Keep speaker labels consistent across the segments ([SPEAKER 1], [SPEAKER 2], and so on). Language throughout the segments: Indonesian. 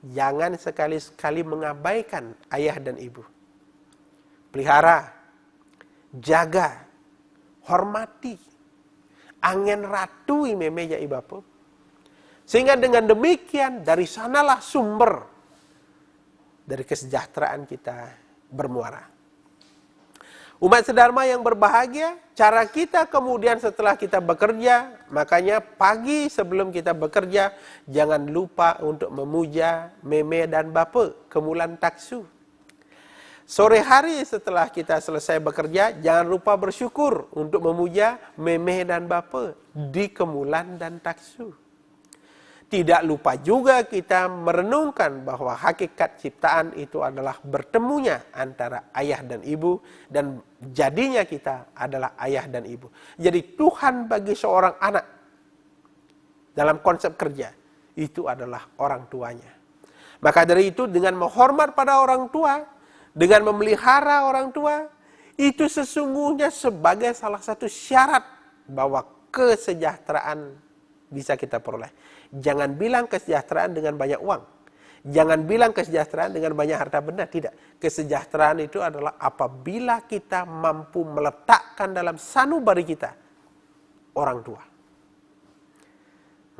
[SPEAKER 1] jangan sekali-sekali mengabaikan ayah dan ibu. Pelihara, jaga, hormati, angen ratu memeja ibapo. Sehingga dengan demikian dari sanalah sumber dari kesejahteraan kita bermuara. Umat sedharma yang berbahagia, cara kita kemudian setelah kita bekerja, makanya pagi sebelum kita bekerja, jangan lupa untuk memuja meme dan bapa, kemulan taksu. Sore hari setelah kita selesai bekerja, jangan lupa bersyukur untuk memuja meme dan bapa di kemulan dan taksu. Tidak lupa juga kita merenungkan bahwa hakikat ciptaan itu adalah bertemunya antara ayah dan ibu, dan jadinya kita adalah ayah dan ibu. Jadi Tuhan bagi seorang anak dalam konsep kerja itu adalah orang tuanya. Maka dari itu dengan menghormat pada orang tua, dengan memelihara orang tua, itu sesungguhnya sebagai salah satu syarat bahwa kesejahteraan bisa kita peroleh. Jangan bilang kesejahteraan dengan banyak uang. Jangan bilang kesejahteraan dengan banyak harta benda. Tidak. Kesejahteraan itu adalah apabila kita mampu meletakkan dalam sanubari kita orang tua.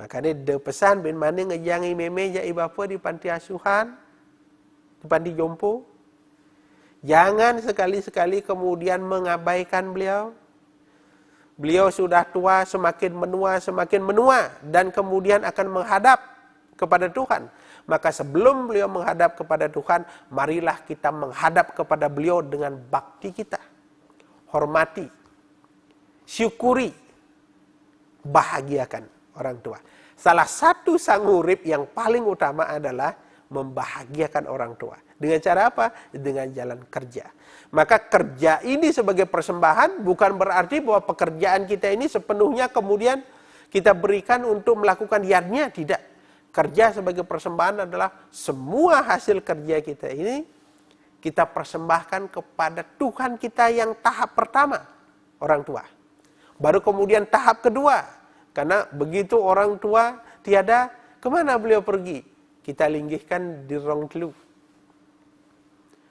[SPEAKER 1] Makanya de pesan bin mana ngejangi memeja ibapa di panti asuhan, di panti jompo. Jangan sekali-sekali kemudian mengabaikan beliau. Beliau sudah tua, semakin menua, dan kemudian akan menghadap kepada Tuhan. Maka sebelum beliau menghadap kepada Tuhan, marilah kita menghadap kepada beliau dengan bakti kita. Hormati, syukuri, bahagiakan orang tua. Salah satu sang urip yang paling utama adalah membahagiakan orang tua. Dengan cara apa? Dengan jalan kerja. Maka kerja ini sebagai persembahan bukan berarti bahwa pekerjaan kita ini sepenuhnya kemudian kita berikan untuk melakukan yadnya. Tidak. Kerja sebagai persembahan adalah semua hasil kerja kita ini kita persembahkan kepada Tuhan kita yang tahap pertama, orang tua. Baru kemudian tahap kedua. Karena begitu orang tua tiada, kemana beliau pergi? Kita linggihkan di rong telu.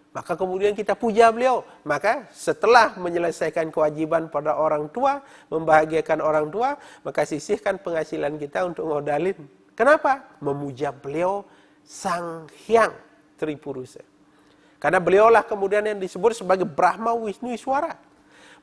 [SPEAKER 1] Maka kemudian kita puja beliau. Maka setelah menyelesaikan kewajiban pada orang tua, membahagiakan orang tua, maka sisihkan penghasilan kita untuk ngodalin. Kenapa? Memuja beliau Sang Hyang Tripurusa. Karena beliaulah kemudian yang disebut sebagai Brahma Wisnu Iswara.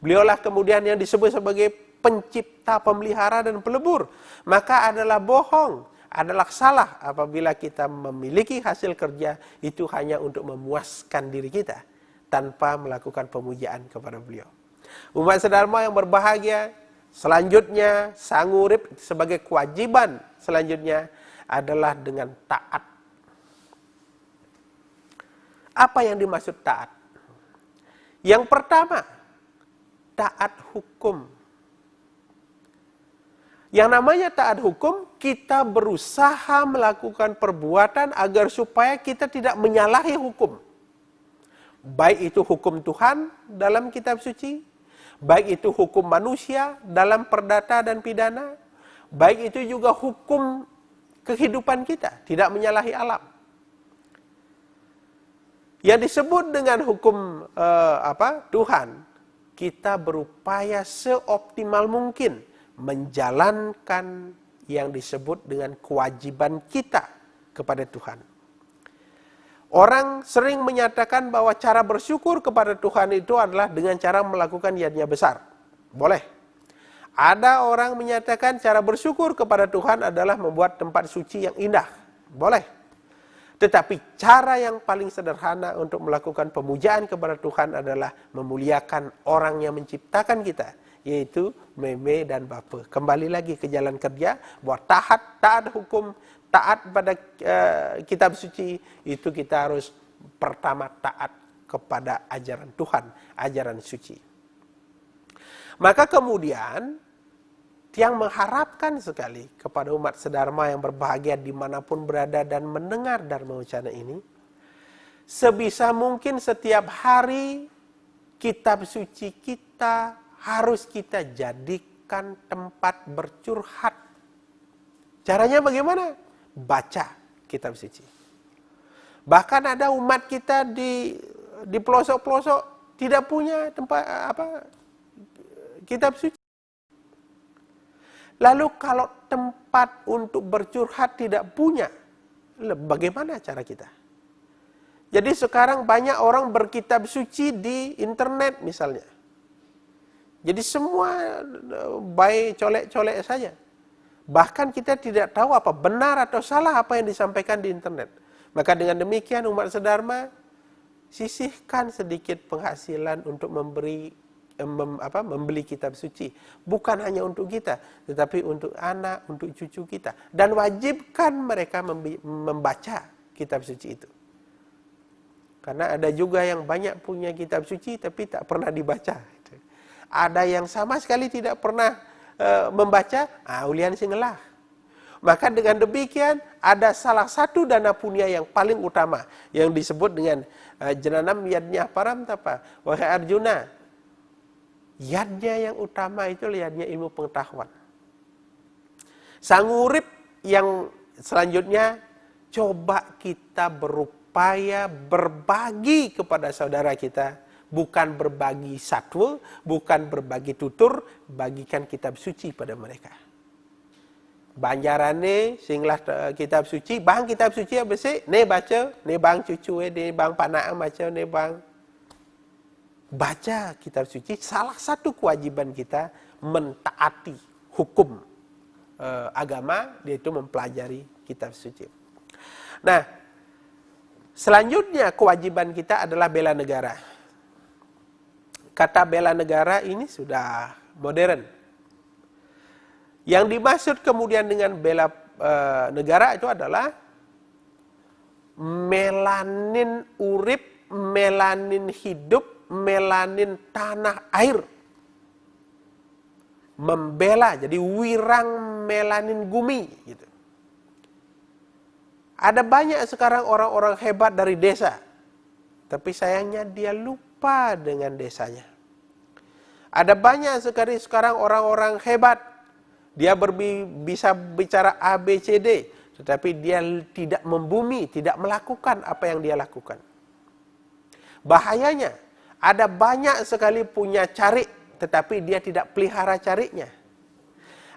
[SPEAKER 1] Beliaulah kemudian yang disebut sebagai pencipta, pemelihara, dan pelebur. Maka adalah bohong, adalah salah apabila kita memiliki hasil kerja itu hanya untuk memuaskan diri kita tanpa melakukan pemujaan kepada beliau. Umat sedharma yang berbahagia, selanjutnya sang urip sebagai kewajiban selanjutnya adalah dengan taat. Apa yang dimaksud taat? Yang pertama, taat hukum. Yang namanya taat hukum, kita berusaha melakukan perbuatan agar supaya kita tidak menyalahi hukum. Baik itu hukum Tuhan dalam kitab suci, baik itu hukum manusia dalam perdata dan pidana, baik itu juga hukum kehidupan kita, tidak menyalahi alam. Yang disebut dengan hukum Tuhan, kita berupaya seoptimal mungkin menjalankan yang disebut dengan kewajiban kita kepada Tuhan. Orang sering menyatakan bahwa cara bersyukur kepada Tuhan itu adalah dengan cara melakukan yadnya besar. Boleh. Ada orang menyatakan cara bersyukur kepada Tuhan adalah membuat tempat suci yang indah. Boleh. Tetapi cara yang paling sederhana untuk melakukan pemujaan kepada Tuhan adalah memuliakan orang yang menciptakan kita, yaitu meme dan bapa. Kembali lagi ke jalan kerja, bahwa taat hukum, taat pada kitab suci, itu kita harus pertama taat kepada ajaran Tuhan, ajaran suci. Maka kemudian, yang mengharapkan sekali kepada umat sedharma yang berbahagia dimanapun berada dan mendengar Dharma Wacana ini, sebisa mungkin setiap hari kitab suci kita harus kita jadikan tempat bercurhat. Caranya bagaimana? Baca kitab suci. Bahkan ada umat kita di pelosok-pelosok tidak punya tempat kitab suci. Lalu kalau tempat untuk bercurhat tidak punya, bagaimana cara kita? Jadi sekarang banyak orang berkitab suci di internet misalnya. Jadi semua baik colek-colek saja. Bahkan kita tidak tahu apa benar atau salah apa yang disampaikan di internet. Maka dengan demikian umat sedharma sisihkan sedikit penghasilan untuk membeli kitab suci. Bukan hanya untuk kita, tetapi untuk anak, untuk cucu kita. Dan wajibkan mereka membaca kitab suci itu. Karena ada juga yang banyak punya kitab suci tapi tak pernah dibaca. Ada yang sama sekali tidak pernah membaca, ulian singelah. Maka dengan demikian ada salah satu dana punya yang paling utama yang disebut dengan jenanam yadnya paramtapa. Wahai Arjuna, yadnya yang utama itu yadnya ilmu pengetahuan. Sang urip yang selanjutnya, coba kita berupaya berbagi kepada saudara kita. Bukan berbagi satwa, bukan berbagi tutur, bagikan kitab suci pada mereka. Banjarane singlah kitab suci, bang kitab suci apa sih? Ne baca, ne bang cucu, ne bang panak baca, ne bang baca kitab suci. Salah satu kewajiban kita mentaati hukum agama, yaitu mempelajari kitab suci. Nah, selanjutnya kewajiban kita adalah bela negara. Kata bela negara ini sudah modern. Yang dimaksud kemudian dengan bela negara itu adalah melanin urip, melanin hidup, melanin tanah air. Membela, jadi wirang melanin bumi gitu. Ada banyak sekarang orang-orang hebat dari desa, tapi sayangnya dia lupa dengan desanya. Ada banyak sekali sekarang orang-orang hebat, dia bisa bicara A, B, C, D, tetapi dia tidak membumi, tidak melakukan apa yang dia lakukan. Bahayanya, ada banyak sekali punya cari, tetapi dia tidak pelihara carinya.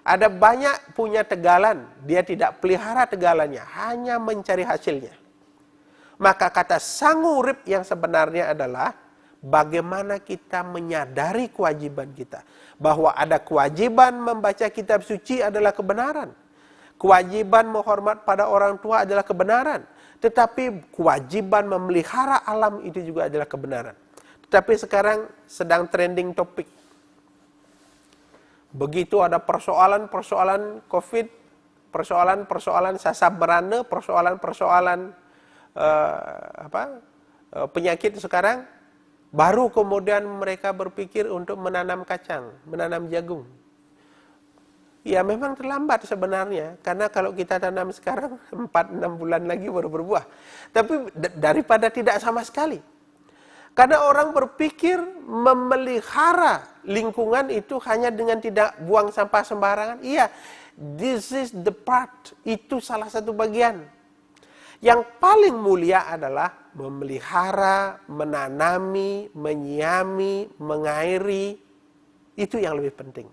[SPEAKER 1] Ada banyak punya tegalan, dia tidak pelihara tegalannya, hanya mencari hasilnya. Maka kata sangurip yang sebenarnya adalah bagaimana kita menyadari kewajiban kita. Bahwa ada kewajiban membaca kitab suci adalah kebenaran. Kewajiban menghormat pada orang tua adalah kebenaran. Tetapi kewajiban memelihara alam itu juga adalah kebenaran. Tetapi sekarang sedang trending topik. Begitu ada persoalan-persoalan COVID, persoalan-persoalan sasab berana, persoalan-persoalan penyakit sekarang, baru kemudian mereka berpikir untuk menanam kacang, menanam jagung. Ya memang terlambat sebenarnya, karena kalau kita tanam sekarang 4-6 bulan lagi baru berbuah. Tapi daripada tidak sama sekali. Karena orang berpikir memelihara lingkungan itu hanya dengan tidak buang sampah sembarangan. Iya, this is the part, itu salah satu bagian. Yang paling mulia adalah memelihara, menanami, menyiami, mengairi. Itu yang lebih penting.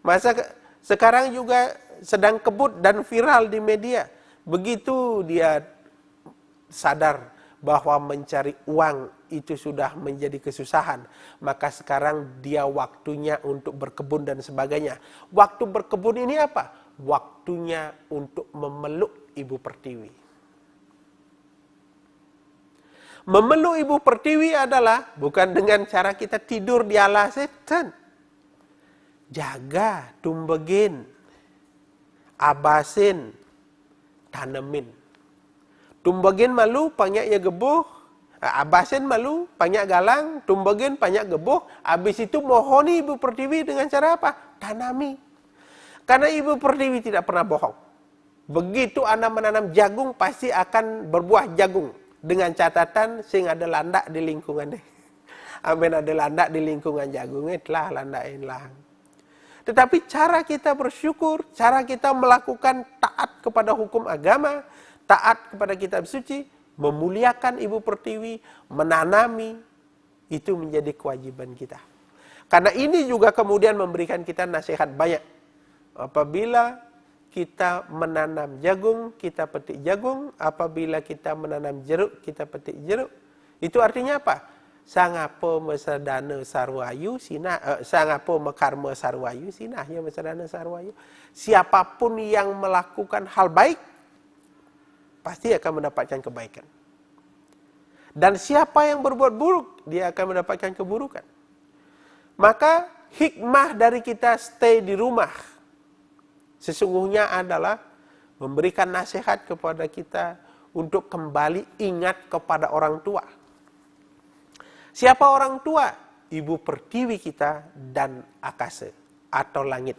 [SPEAKER 1] Masa sekarang juga sedang kebut dan viral di media. Begitu dia sadar bahwa mencari uang itu sudah menjadi kesusahan, maka sekarang dia waktunya untuk berkebun dan sebagainya. Waktu berkebun ini apa? Waktunya untuk memeluk Ibu Pertiwi. Memeluk Ibu Pertiwi adalah bukan dengan cara kita tidur di ala setan. Jaga, tumbegin, abasin, tanemin. Tumbegin malu, pangnya ia gebuh. Abasin malu, pangnya galang. Tumbegin, pangnya gebuh. Habis itu mohoni Ibu Pertiwi dengan cara apa? Tanami. Karena Ibu Pertiwi tidak pernah bohong. Begitu Anda menanam jagung, pasti akan berbuah jagung. Dengan catatan, sing ada landak di lingkungan deh. Amin ada landak di lingkungan jagung, telah landakin lah. Tetapi cara kita bersyukur, cara kita melakukan taat kepada hukum agama, taat kepada kitab suci, memuliakan Ibu Pertiwi, menanami, itu menjadi kewajiban kita. Karena ini juga kemudian memberikan kita nasihat banyak. Apabila kita menanam jagung, kita petik jagung. Apabila kita menanam jeruk, kita petik jeruk. Itu artinya apa? Sangapo mesadana sarwayu sinah, sangapo mekarma sarwayu sinah ya mesadana sarwayu. Siapapun yang melakukan hal baik pasti akan mendapatkan kebaikan. Dan siapa yang berbuat buruk, dia akan mendapatkan keburukan. Maka hikmah dari kita stay di rumah sesungguhnya adalah memberikan nasihat kepada kita untuk kembali ingat kepada orang tua. Siapa orang tua? Ibu Pertiwi kita dan akasa atau langit.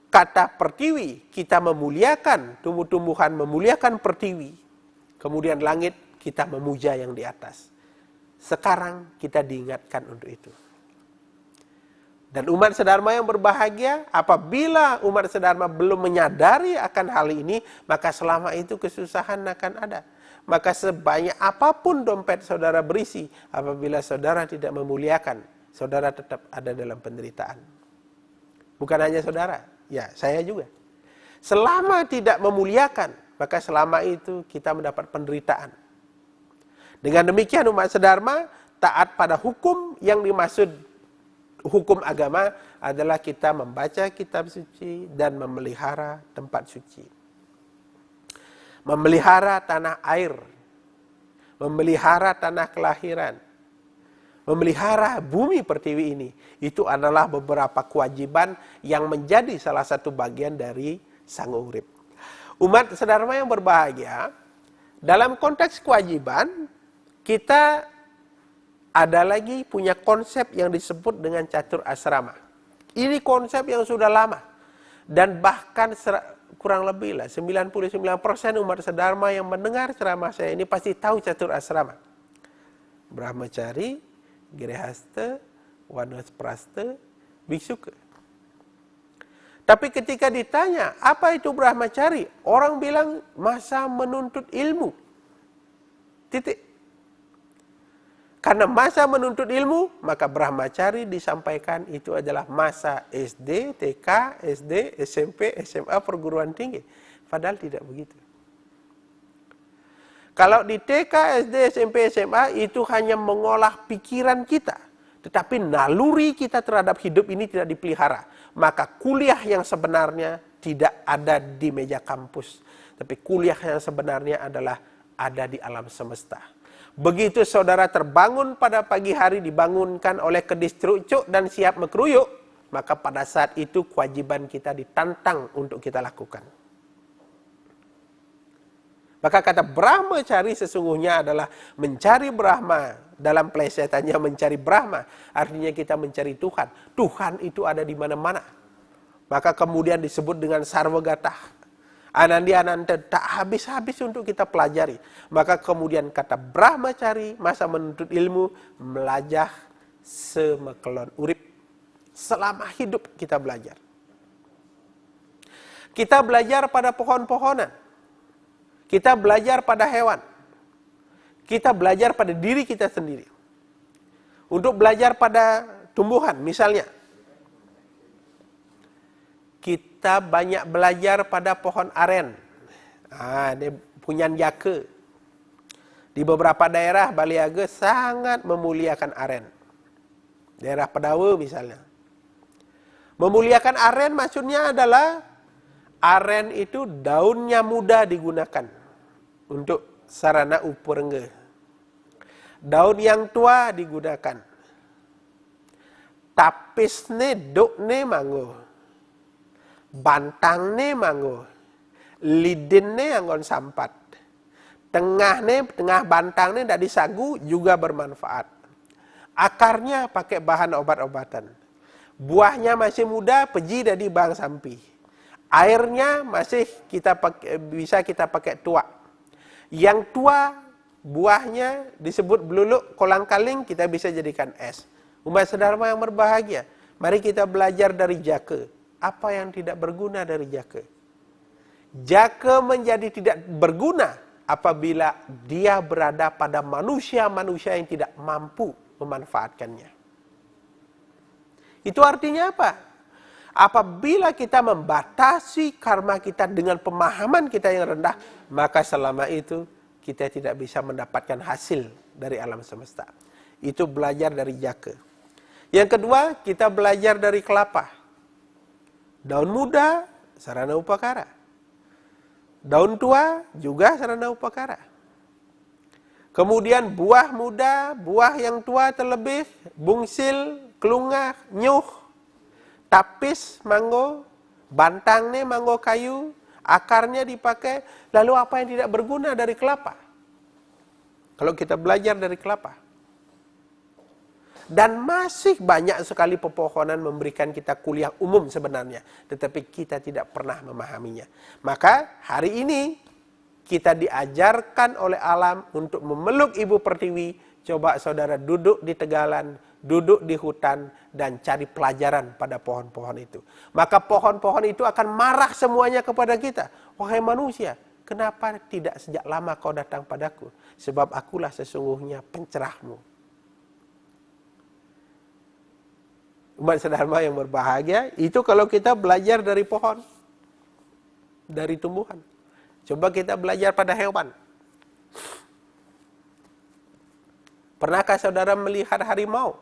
[SPEAKER 1] Kata Pertiwi, kita memuliakan tumbuh-tumbuhan, memuliakan Pertiwi. Kemudian langit, kita memuja yang di atas. Sekarang kita diingatkan untuk itu. Dan umat sedharma yang berbahagia, apabila umat sedharma belum menyadari akan hal ini, maka selama itu kesusahan akan ada. Maka sebanyak apapun dompet saudara berisi, apabila saudara tidak memuliakan, saudara tetap ada dalam penderitaan. Bukan hanya saudara, ya saya juga. Selama tidak memuliakan, maka selama itu kita mendapat penderitaan. Dengan demikian umat sedharma taat pada hukum yang dimaksud hukum agama adalah kita membaca kitab suci dan memelihara tempat suci. Memelihara tanah air, memelihara tanah kelahiran, memelihara bumi Pertiwi ini. Itu adalah beberapa kewajiban yang menjadi salah satu bagian dari sang urip. Umat sedharma yang berbahagia, dalam konteks kewajiban, kita ada lagi punya konsep yang disebut dengan catur asrama. Ini konsep yang sudah lama. Dan bahkan kurang lebih lah 99% umat sedharma yang mendengar ceramah saya ini pasti tahu catur asrama. Brahmacari, Grihasta, Wanaprastha, Biksuka. Tapi ketika ditanya, apa itu Brahmacari? Orang bilang masa menuntut ilmu. Titik. Karena masa menuntut ilmu, maka Brahmacari disampaikan itu adalah masa SD, TK, SD, SMP, SMA, perguruan tinggi. Padahal tidak begitu. Kalau di TK, SD, SMP, SMA itu hanya mengolah pikiran kita. Tetapi naluri kita terhadap hidup ini tidak dipelihara. Maka kuliah yang sebenarnya tidak ada di meja kampus. Tapi kuliah yang sebenarnya adalah ada di alam semesta. Begitu saudara terbangun pada pagi hari, dibangunkan oleh kedis terucuk dan siap mekeruyuk, maka pada saat itu kewajiban kita ditantang untuk kita lakukan. Maka kata Brahmacari sesungguhnya adalah mencari Brahma. Dalam plesetannya mencari Brahma, artinya kita mencari Tuhan. Tuhan itu ada di mana-mana. Maka kemudian disebut dengan Sarvagatah. Anandi Ananta tak habis-habis untuk kita pelajari. Maka kemudian kata Brahmacari, masa menuntut ilmu, melajah semekelon urip. Selama hidup kita belajar. Kita belajar pada pohon-pohonan. Kita belajar pada hewan. Kita belajar pada diri kita sendiri. Untuk belajar pada tumbuhan, misalnya. Kita banyak belajar pada pohon aren. Ini punyan jaka. Di beberapa daerah Baliaga sangat memuliakan aren. Daerah Pedawa misalnya. Memuliakan aren maksudnya adalah aren itu daunnya muda digunakan untuk sarana upurengga. Daun yang tua digunakan. Tapisne dokne manggo. Bantangne manggo, lidinne anggon sampat, tengah bantangne dak disagu juga bermanfaat. Akarnya pakai bahan obat-obatan, buahnya masih muda, peji dari bang sampi, airnya masih bisa kita pakai tua. Yang tua buahnya disebut beluluk kolang-kaling, kita bisa jadikan es. Umat sedharma yang berbahagia, mari kita belajar dari jaka. Apa yang tidak berguna dari jaka? Jaka menjadi tidak berguna apabila dia berada pada manusia-manusia yang tidak mampu memanfaatkannya. Itu artinya apa? Apabila kita membatasi karma kita dengan pemahaman kita yang rendah, maka selama itu kita tidak bisa mendapatkan hasil dari alam semesta. Itu belajar dari jaka. Yang kedua, kita belajar dari kelapa. Daun muda, sarana upakara. Daun tua, juga sarana upakara. Kemudian buah muda, buah yang tua terlebih, bungsil, kelungah, nyuh, tapis, manggo, bantangnya manggo kayu, akarnya dipakai. Lalu apa yang tidak berguna dari kelapa? Kalau kita belajar dari kelapa. Dan masih banyak sekali pepohonan memberikan kita kuliah umum sebenarnya. Tetapi kita tidak pernah memahaminya. Maka hari ini kita diajarkan oleh alam untuk memeluk Ibu Pertiwi. Coba saudara duduk di tegalan, duduk di hutan, dan cari pelajaran pada pohon-pohon itu. Maka pohon-pohon itu akan marah semuanya kepada kita. Wahai manusia, kenapa tidak sejak lama kau datang padaku? Sebab akulah sesungguhnya pencerahmu. Umat sedharma yang berbahagia, itu kalau kita belajar dari pohon, dari tumbuhan. Coba kita belajar pada hewan. Pernahkah saudara melihat harimau?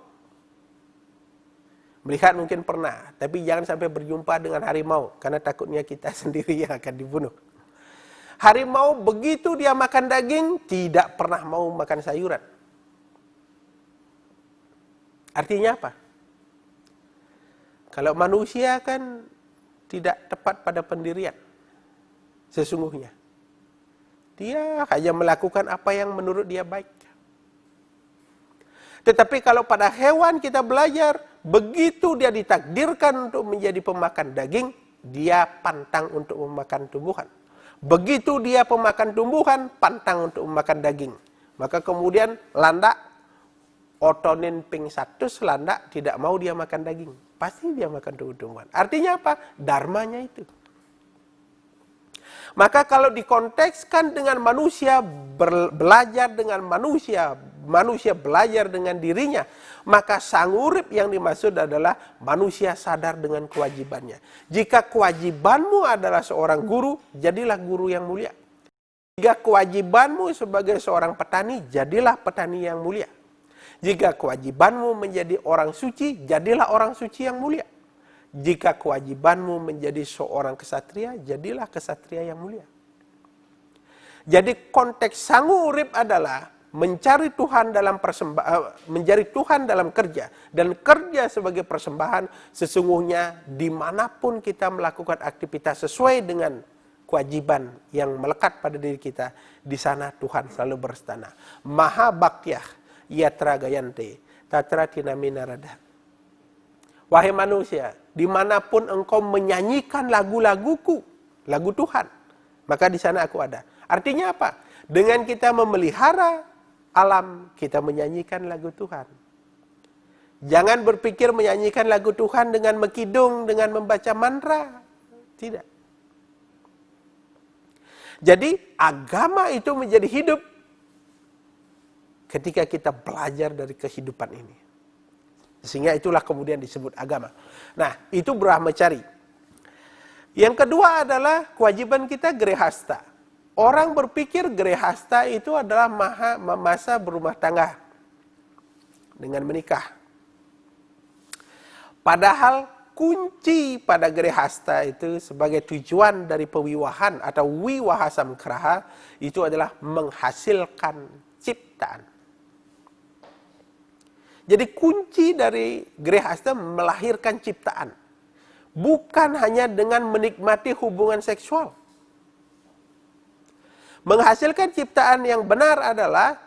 [SPEAKER 1] Melihat mungkin pernah, tapi jangan sampai berjumpa dengan harimau, karena takutnya kita sendiri yang akan dibunuh. Harimau begitu dia makan daging, tidak pernah mau makan sayuran. Artinya apa? Kalau manusia kan tidak tepat pada pendirian. Sesungguhnya. Dia hanya melakukan apa yang menurut dia baik. Tetapi kalau pada hewan kita belajar, begitu dia ditakdirkan untuk menjadi pemakan daging, dia pantang untuk memakan tumbuhan. Begitu dia pemakan tumbuhan, pantang untuk memakan daging. Maka kemudian landak, otonin ping satu landak, tidak mau dia makan daging. Pasti dia makan tumbuhan. Artinya apa? Dharmanya itu. Maka kalau dikontekskan dengan manusia belajar dengan manusia, manusia belajar dengan dirinya, maka sang urip yang dimaksud adalah manusia sadar dengan kewajibannya. Jika kewajibanmu adalah seorang guru, jadilah guru yang mulia. Jika kewajibanmu sebagai seorang petani, jadilah petani yang mulia. Jika kewajibanmu menjadi orang suci, jadilah orang suci yang mulia. Jika kewajibanmu menjadi seorang kesatria, jadilah kesatria yang mulia. Jadi konteks sangu urip adalah mencari Tuhan dalam mencari Tuhan dalam kerja, dan kerja sebagai persembahan. Sesungguhnya dimanapun kita melakukan aktivitas sesuai dengan kewajiban yang melekat pada diri kita, di sana Tuhan selalu berstana. Maha Bhakyah yatra gayante tatra tinamina rada. Wahai manusia, dimanapun engkau menyanyikan lagu-laguku, lagu Tuhan, maka di sana aku ada. Artinya apa? Dengan kita memelihara alam, kita menyanyikan lagu Tuhan. Jangan berpikir menyanyikan lagu Tuhan dengan mekidung, dengan membaca mantra. Tidak. Jadi agama itu menjadi hidup ketika kita belajar dari kehidupan ini. Sehingga itulah kemudian disebut agama. Nah, itu brahmacari. Yang kedua adalah kewajiban kita grehasta. Orang berpikir grehasta itu adalah masa berumah tangga dengan menikah. Padahal kunci pada grehasta itu sebagai tujuan dari pewiwahan atau wiwaha samkraha itu adalah menghasilkan ciptaan. Jadi kunci dari grehasta melahirkan ciptaan. Bukan hanya dengan menikmati hubungan seksual. Menghasilkan ciptaan yang benar adalah,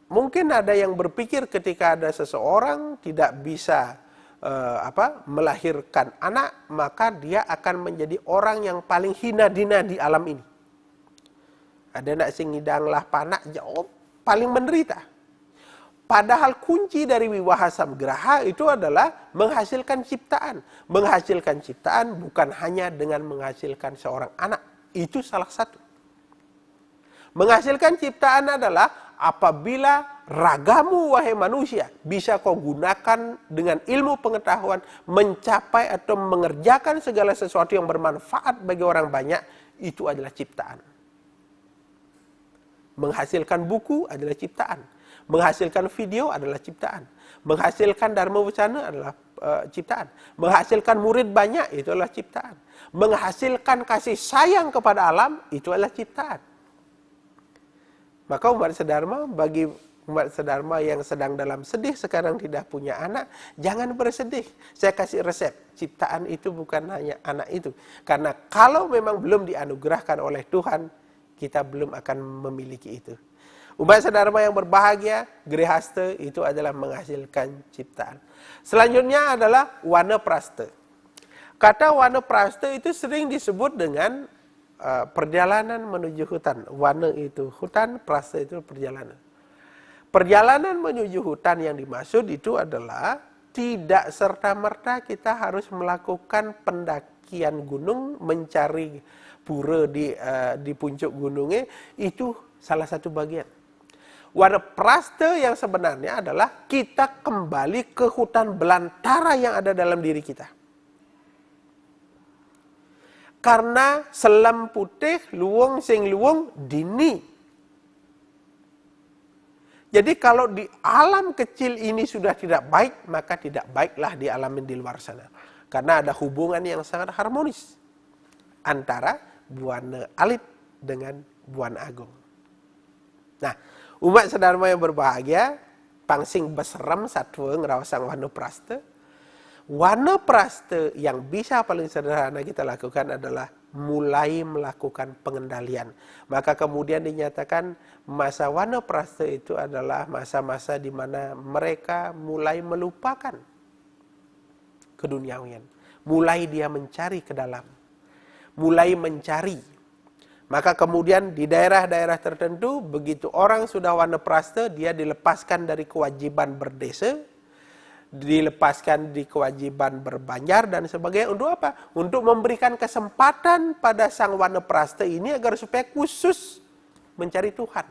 [SPEAKER 1] mungkin ada yang berpikir ketika ada seseorang tidak bisa melahirkan anak, maka dia akan menjadi orang yang paling hina dina di alam ini. Ada nak singidang lah panak jauh paling menderita. Padahal kunci dari wiwaha samgraha itu adalah menghasilkan ciptaan. Menghasilkan ciptaan bukan hanya dengan menghasilkan seorang anak. Itu salah satu. Menghasilkan ciptaan adalah apabila ragamu wahai manusia bisa kau gunakan dengan ilmu pengetahuan mencapai atau mengerjakan segala sesuatu yang bermanfaat bagi orang banyak, itu adalah ciptaan. Menghasilkan buku adalah ciptaan. Menghasilkan video adalah ciptaan. Menghasilkan dharma wacana adalah ciptaan. Menghasilkan murid banyak itu adalah ciptaan. Menghasilkan kasih sayang kepada alam itu adalah ciptaan. Maka umat sedharma, bagi umat sedharma yang sedang dalam sedih sekarang tidak punya anak, jangan bersedih. Saya kasih resep, ciptaan itu bukan hanya anak itu. Karena kalau memang belum dianugerahkan oleh Tuhan, kita belum akan memiliki itu. Umat sedharma yang berbahagia, grihasta, itu adalah menghasilkan ciptaan. Selanjutnya adalah wanaprastha. Kata wanaprastha itu sering disebut dengan perjalanan menuju hutan. Wana itu hutan, prastha itu perjalanan. Perjalanan menuju hutan yang dimaksud itu adalah tidak serta-merta kita harus melakukan pendakian gunung, mencari pura di puncak gunungnya, itu salah satu bagian. Wanaprastha yang sebenarnya adalah kita kembali ke hutan belantara yang ada dalam diri kita. Karena selam putih, luwung sing luwung dini. Jadi kalau di alam kecil ini sudah tidak baik, maka tidak baiklah di alam di luar sana. Karena ada hubungan yang sangat harmonis antara buana alit dengan buana agung. Nah, umat sedharma yang berbahagia, pangsing beserem satwa ngerawasang wanaprastha. Wanaprastha yang bisa paling sederhana kita lakukan adalah mulai melakukan pengendalian. Maka kemudian dinyatakan masa wanaprastha itu adalah masa-masa di mana mereka mulai melupakan keduniawian. Mulai dia mencari ke dalam. Mulai mencari. Maka kemudian di daerah-daerah tertentu, begitu orang sudah wanaprastha, dia dilepaskan dari kewajiban berdesa, dilepaskan di kewajiban berbanjar dan sebagainya. Untuk apa? Untuk memberikan kesempatan pada sang wanaprastha ini agar supaya khusus mencari Tuhan.